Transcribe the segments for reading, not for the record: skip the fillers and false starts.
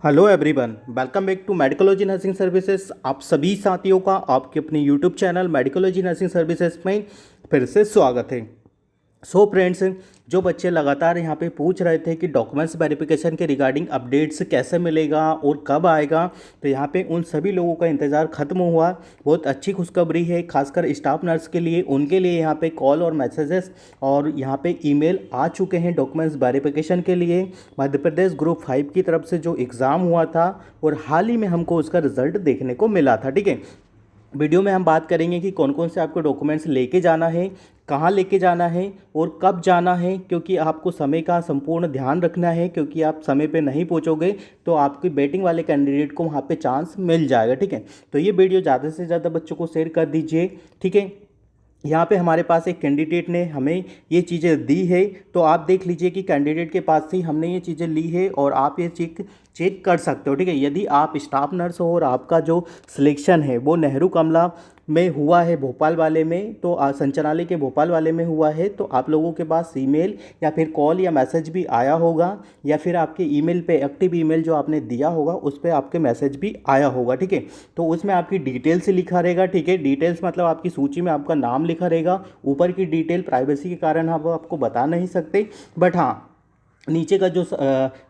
Hello everyone, welcome back to Medicology nursing services. आप सभी साथियों का आपके अपने YouTube channel Medicology nursing services में फिर से स्वागत है। फ्रेंड्स, जो बच्चे लगातार यहाँ पे पूछ रहे थे कि डॉक्यूमेंट्स वेरिफिकेशन के रिगार्डिंग अपडेट्स कैसे मिलेगा और कब आएगा, तो यहाँ पे उन सभी लोगों का इंतज़ार खत्म हुआ। बहुत अच्छी खुशखबरी है, खासकर स्टाफ नर्स के लिए। उनके लिए यहाँ पे कॉल और मैसेजेस और यहाँ पे ईमेल आ चुके हैं डॉक्यूमेंट्स वेरिफिकेशन के लिए। मध्य प्रदेश ग्रुप 5 की तरफ से जो एग्ज़ाम हुआ था और हाल ही में हमको उसका रिजल्ट देखने को मिला था। ठीक है, वीडियो में हम बात करेंगे कि कौन कौन से आपको डॉक्यूमेंट्स लेके जाना है, कहाँ लेके जाना है और कब जाना है, क्योंकि आपको समय का संपूर्ण ध्यान रखना है। क्योंकि आप समय पे नहीं पहुँचोगे तो आपकी बैटिंग वाले कैंडिडेट को वहाँ पे चांस मिल जाएगा। ठीक है, तो ये वीडियो ज़्यादा से ज़्यादा बच्चों को शेयर कर दीजिए। ठीक है, यहाँ पे हमारे पास एक कैंडिडेट ने हमें ये चीज़ें दी है, तो आप देख लीजिए कि कैंडिडेट के पास से हमने ये चीज़ें ली है और आप ये चेक कर सकते हो। ठीक है, यदि आप स्टाफ नर्स हो और आपका जो सिलेक्शन है वो नेहरू कमला में हुआ है भोपाल वाले में, तो संचालनालय के भोपाल वाले में हुआ है, तो आप लोगों के पास ईमेल या फिर कॉल या मैसेज भी आया होगा, या फिर आपके ईमेल पे एक्टिव ईमेल जो आपने दिया होगा उस पर आपके मैसेज भी आया होगा। ठीक है, तो उसमें आपकी डिटेल्स लिखा रहेगा। ठीक है, डिटेल्स मतलब आपकी सूची में आपका नाम लिखा रहेगा। ऊपर की डिटेल प्राइवेसी के कारण हम आपको बता नहीं सकते, बट हाँ, नीचे का जो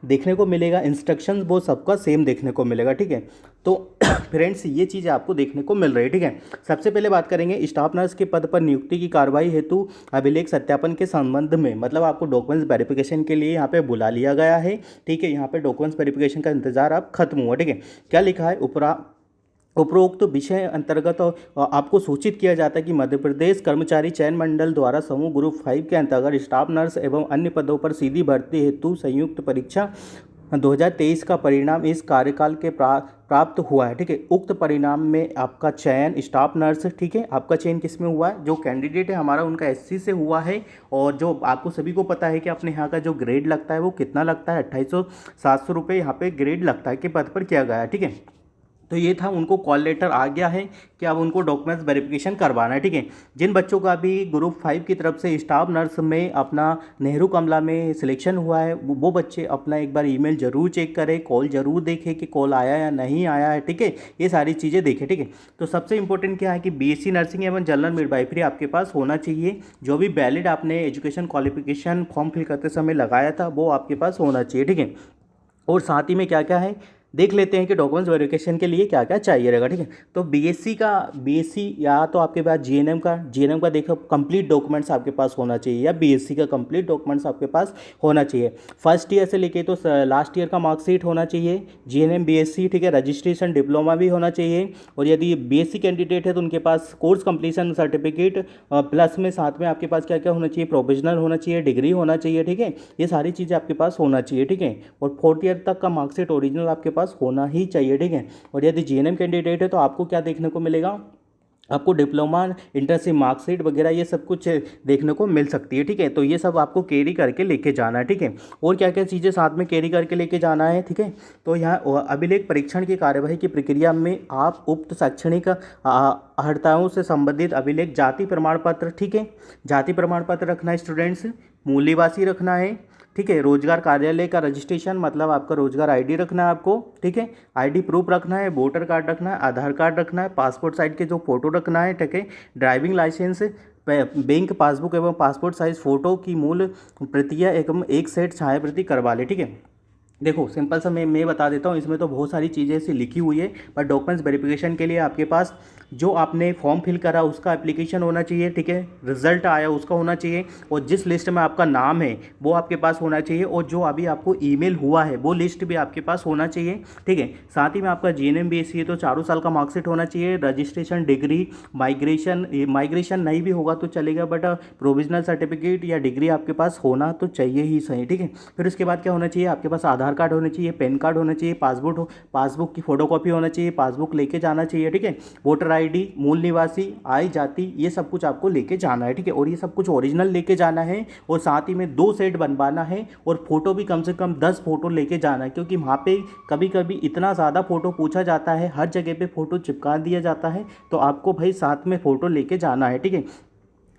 देखने को मिलेगा इंस्ट्रक्शंस वो सबका सेम देखने को मिलेगा। ठीक है, तो फ्रेंड्स ये चीज़ें आपको देखने को मिल रही है। ठीक है, सबसे पहले बात करेंगे स्टाफ नर्स के पद पर नियुक्ति की कार्रवाई हेतु अभिलेख सत्यापन के संबंध में। मतलब आपको डॉक्यूमेंट्स वेरिफिकेशन के लिए यहाँ पे बुला लिया गया है। ठीक है, यहाँ पे डॉक्यूमेंट्स वेरिफिकेशन का इंतजार अब खत्म हुआ। ठीक है, क्या लिखा है, उपरोक्त विषय अंतर्गत आपको सूचित किया जाता है कि मध्य प्रदेश कर्मचारी चयन मंडल द्वारा समूह ग्रुप 5 के अंतर्गत स्टाफ नर्स एवं अन्य पदों पर सीधी भर्ती हेतु संयुक्त परीक्षा 2023 का परिणाम इस कार्यकाल के प्राप्त हुआ है। ठीक है, उक्त परिणाम में आपका चयन स्टाफ नर्स, ठीक है, आपका चयन किस में हुआ है, जो कैंडिडेट है हमारा उनका एससी से हुआ है। और जो आपको सभी को पता है कि अपने यहाँ का जो ग्रेड लगता है वो कितना लगता है, 2800-700 रुपये यहाँ पे ग्रेड लगता है, के पद पर किया गया है। ठीक है, तो ये था, उनको कॉल लेटर आ गया है कि अब उनको डॉक्यूमेंट्स वेरिफिकेशन करवाना है। ठीक है, जिन बच्चों का भी ग्रुप 5 की तरफ से स्टाफ नर्स में अपना नेहरू कमला में सिलेक्शन हुआ है, वो बच्चे अपना एक बार ईमेल जरूर चेक करें, कॉल जरूर देखें कि कॉल आया या नहीं आया है। ठीक है, ये सारी चीज़ें देखें। ठीक है, तो सबसे इंपॉर्टेंट क्या है कि बीएससी नर्सिंग एवं जनरल मिडवाइफरी आपके पास होना चाहिए। जो भी वैलिड आपने एजुकेशन क्वालिफिकेशन फॉर्म फिल करते समय लगाया था वो आपके पास होना चाहिए। ठीक है, और साथ ही में क्या क्या है देख लेते हैं कि डॉक्यूमेंट्स वेरिफिकेशन के लिए क्या क्या चाहिए रहेगा। ठीक है, तो बीएससी या तो आपके पास जीएनएम का देखो कंप्लीट डॉक्यूमेंट्स आपके पास होना चाहिए, या बीएससी का कंप्लीट डॉक्यूमेंट्स आपके पास होना चाहिए। फर्स्ट ईयर से लेके तो लास्ट ईयर का मार्कशीट होना चाहिए, जीएनएम बीएससी। ठीक है, रजिस्ट्रेशन डिप्लोमा भी होना चाहिए। और यदि बीएससी कैंडिडेट है तो उनके पास कोर्स कंप्लीशन सर्टिफिकेट प्लस में साथ में आपके पास क्या क्या होना चाहिए, प्रोविजनल होना चाहिए, डिग्री होना चाहिए। ठीक है, ये सारी चीज़ें आपके पास होना चाहिए। ठीक है, और फोर्थ ईयर तक का मार्कशीट ओरिजिनल आपके पास होना ही चाहिए। ठीक है, और यदि जीएनएम कैंडिडेट है तो आपको क्या देखने को मिलेगा, आपको डिप्लोमा, इंटर्नशिप मार्कशीट वगैरह ये सब कुछ देखने को मिल सकती है। ठीक है, तो ये सब आपको कैरी करके लेके जाना है। ठीक है, और क्या क्या चीज़ें साथ में कैरी करके लेके जाना है। ठीक है, तो यहाँ अभिलेख परीक्षण की कार्यवाही की प्रक्रिया में आप उक्त शैक्षणिक अर्हताओं से संबंधित अभिलेख, जाति प्रमाण पत्र, ठीक है, जाति प्रमाण पत्र रखना है स्टूडेंट्स, मूल निवासी रखना है। ठीक है, रोजगार कार्यालय का रजिस्ट्रेशन मतलब आपका रोजगार आईडी रखना है आपको। ठीक है, आईडी प्रूफ रखना है, वोटर कार्ड रखना है, आधार कार्ड रखना है, पासपोर्ट साइज के जो फोटो रखना है। ठीक है, ड्राइविंग लाइसेंस, बैंक पासबुक एवं पासपोर्ट साइज फोटो की मूल प्रतियां एवं एक सेट छायाप्रति करवा ले। ठीक है, देखो सिंपल सा मैं बता देता हूँ, इसमें तो बहुत सारी चीज़ें ऐसी लिखी हुई है, पर डॉक्यूमेंट्स वेरिफिकेशन के लिए आपके पास जो आपने फॉर्म फिल करा उसका एप्लीकेशन होना चाहिए। ठीक है, रिजल्ट आया उसका होना चाहिए, और जिस लिस्ट में आपका नाम है वो आपके पास होना चाहिए, और जो अभी आपको ईमेल हुआ है वो लिस्ट भी आपके पास होना चाहिए। ठीक है, साथ ही में आपका जीएनएम बीएससी है तो चारों साल का मार्कशीट होना चाहिए, रजिस्ट्रेशन, डिग्री, माइग्रेशन नहीं भी होगा तो चलेगा, बट प्रोविजनल सर्टिफिकेट या डिग्री आपके पास होना तो चाहिए ही सही। ठीक है, फिर उसके बाद क्या होना चाहिए, आपके पास आधार कार्ड होना चाहिए, पैन कार्ड होना चाहिए, पासबुक की फोटोकॉपी होना चाहिए, पासबुक लेके जाना चाहिए। ठीक है, वोटर आईडी, मूल निवासी, आय, जाति, ये सब कुछ आपको लेके जाना है। ठीक है, और ये सब कुछ ओरिजिनल लेके जाना है, और साथ ही में 2 सेट बनवाना है, और फोटो भी कम से कम 10 फोटो लेके जाना है, क्योंकि वहाँ पे कभी कभी इतना ज़्यादा फोटो पूछा जाता है, हर जगह पे फोटो चिपका दिया जाता है, तो आपको भाई साथ में फोटो लेके जाना है। ठीक है,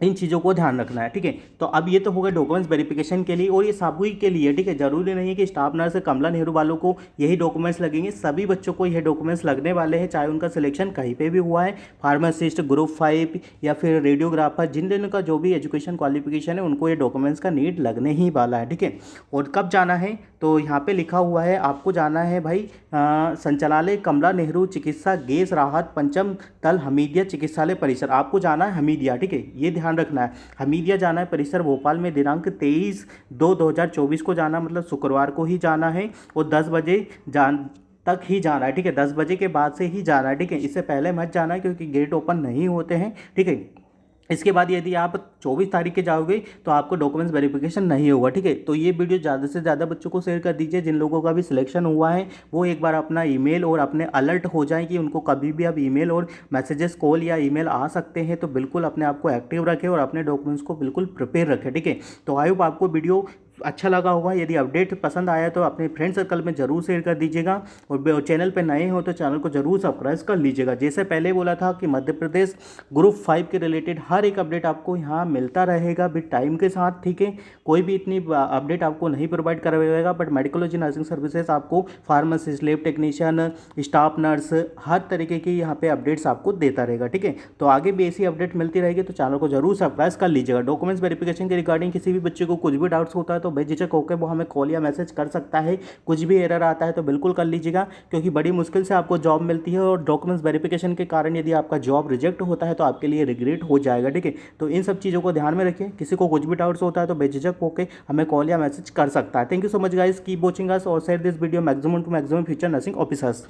इन चीज़ों को ध्यान रखना है, ठीक है। तो अब ये तो होगा डॉक्यूमेंट्स वेरिफिकेशन के लिए, और ये सभी के लिए, ठीक है। जरूरी नहीं है कि स्टाफ नर्स कमला नेहरू वालों को यही डॉक्यूमेंट्स लगेंगे, सभी बच्चों को यह डॉक्यूमेंट्स लगने वाले हैं, चाहे उनका सिलेक्शन कहीं पे भी हुआ है, फार्मासिस्ट, ग्रुप 5 या फिर रेडियोग्राफर, जिन जिन का जो भी एजुकेशन क्वालिफिकेशन है उनको ये डॉक्यूमेंट्स का नीड लगने ही वाला है, ठीक है। और कब जाना है, तो यहाँ पे लिखा हुआ है आपको जाना है भाई संचालय कमला नेहरू चिकित्सा गैस राहत पंचम तल हमीदिया चिकित्सालय परिसर, आपको जाना है हमीदिया, ठीक है, ये ध्यान रखना है। हमीदिया जाना है परिसर भोपाल में, दिनांक 23/2/2024 को जाना, मतलब शुक्रवार को ही जाना है, और 10 बजे तक ही जाना है, ठीक है। 10 बजे के बाद से ही जाना है, ठीक है, इससे पहले मत जाना है क्योंकि गेट ओपन नहीं होते हैं, ठीक है। इसके बाद यदि आप 24 तारीख के जाओगे तो आपको डॉक्यूमेंट्स वेरिफिकेशन नहीं होगा, ठीक है। तो ये वीडियो ज़्यादा से ज़्यादा बच्चों को शेयर कर दीजिए, जिन लोगों का भी सिलेक्शन हुआ है वो एक बार अपना ईमेल और अपने अलर्ट हो जाएं कि उनको कभी भी अब ईमेल और मैसेजेस, कॉल या ईमेल आ सकते हैं, तो बिल्कुल अपने आप को एक्टिव रखें और अपने डॉक्यूमेंट्स को बिल्कुल प्रिपेयर रखें, ठीक है। तो आई होप आपको वीडियो अच्छा लगा होगा। यदि अपडेट पसंद आया तो अपने फ्रेंड सर्कल में जरूर शेयर कर दीजिएगा, और चैनल पर नए हो तो चैनल को जरूर सब्सक्राइब कर लीजिएगा। जैसे पहले बोला था कि मध्य प्रदेश ग्रुप 5 के रिलेटेड हर एक अपडेट आपको यहाँ मिलता रहेगा विद टाइम के साथ, ठीक है। कोई भी इतनी अपडेट आपको नहीं प्रोवाइड करवाएगा, बट मेडिकोलॉजी नर्सिंग सर्विसेज आपको pharmacist, lab technician, staff nurse, हर तरीके की यहाँ पे अपडेट्स आपको देता रहेगा, ठीक है। तो आगे भी ऐसी अपडेट मिलती रहेगी, तो चैनल को जरूर सब्सक्राइब कर लीजिएगा। डॉक्यूमेंट्स वेरिफिकेशन के रिगार्डिंग किसी भी बच्चे को कुछ भी डाउट्स होता है तो बेझिझक होकर वो हमें कॉल या मैसेज कर सकता है। कुछ भी एरर आता है तो बिल्कुल कर लीजिएगा, क्योंकि बड़ी मुश्किल से आपको जॉब मिलती है, और डॉक्यूमेंट्स वेरिफिकेशन के कारण यदि आपका जॉब रिजेक्ट होता है तो आपके लिए रिग्रेट हो जाएगा, ठीक है। तो इन सब चीज़ों को ध्यान में रखिए। किसी को कुछ भी डाउट्स होता है तो बेझिझक होकर हमें कॉल या मैसेज कर सकता है। Thank you so much guys, keep watching us और share this video maximum to maximum future nursing officers.